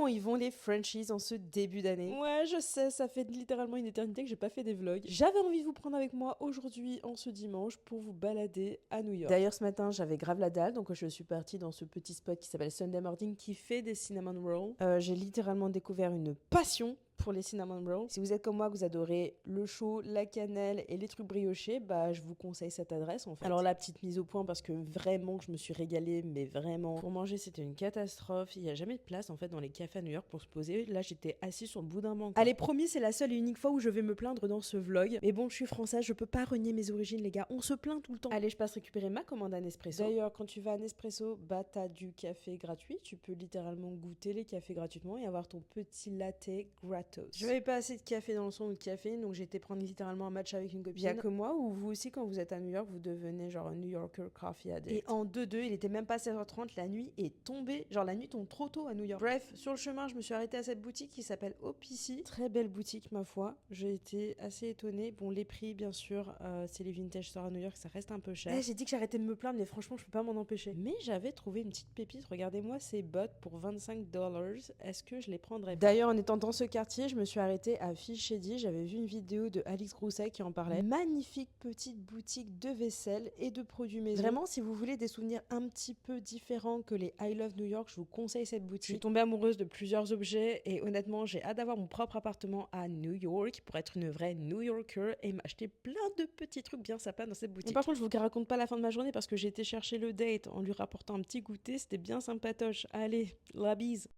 Comment ils vont les Frenchies en ce début d'année? Ouais, je sais, ça fait littéralement une éternité que j'ai pas fait des vlogs. J'avais envie de vous prendre avec moi aujourd'hui, en ce dimanche, pour vous balader à New York. D'ailleurs, ce matin, j'avais grave la dalle, donc je suis partie dans ce petit spot qui s'appelle Sunday Morning, qui fait des cinnamon rolls. J'ai littéralement découvert une passion pour les cinnamon rolls. Si vous êtes comme moi, que vous adorez le chaud, la cannelle et les trucs briochés, bah je vous conseille cette adresse en fait. Alors la petite mise au point parce que vraiment je me suis régalée, mais vraiment pour manger c'était une catastrophe. Il y a jamais de place en fait dans les cafés à New York pour se poser. Là j'étais assise sur le bout d'un banc. Allez promis, c'est la seule et unique fois où je vais me plaindre dans ce vlog. Mais bon, je suis française, je peux pas renier mes origines les gars. On se plaint tout le temps. Allez, je passe récupérer ma commande à Nespresso. D'ailleurs, quand tu vas à Nespresso, bah t'as du café gratuit. Tu peux littéralement goûter les cafés gratuitement et avoir ton petit latte gratos. Je n'avais pas assez de café dans le son ou de caféine, donc j'ai été prendre littéralement un match avec une copine. Il y a que moi ou vous aussi, quand vous êtes à New York, vous devenez genre un New Yorker coffee addict. Et en 2-2, il était même pas 16h30, la nuit est tombée. Genre la nuit tombe trop tôt à New York. Bref, sur le chemin, je me suis arrêtée à cette boutique qui s'appelle OPC. Très belle boutique, ma foi. J'ai été assez étonnée. Bon, les prix, bien sûr, c'est les vintage stores à New York, ça reste un peu cher. J'ai dit que j'arrêtais de me plaindre, mais franchement, je peux pas m'en empêcher. Mais j'avais trouvé une petite pépite. Regardez-moi ces bottes pour $25. Est-ce que je les prendrais pas? D'ailleurs, en étant dans ce quartier, je me suis arrêtée à Fish Eddy. J'avais vu une vidéo de Alix Grousset qui en parlait. Magnifique petite boutique de vaisselle et de produits maison. Vraiment, si vous voulez des souvenirs un petit peu différents que les I Love New York, je vous conseille cette boutique. Je suis tombée amoureuse de plusieurs objets et honnêtement, j'ai hâte d'avoir mon propre appartement à New York pour être une vraie New Yorker et m'acheter plein de petits trucs bien sympas dans cette boutique. Et par contre, je vous raconte pas la fin de ma journée parce que j'ai été chercher le date en lui rapportant un petit goûter. C'était bien sympatoche. Allez, la bise.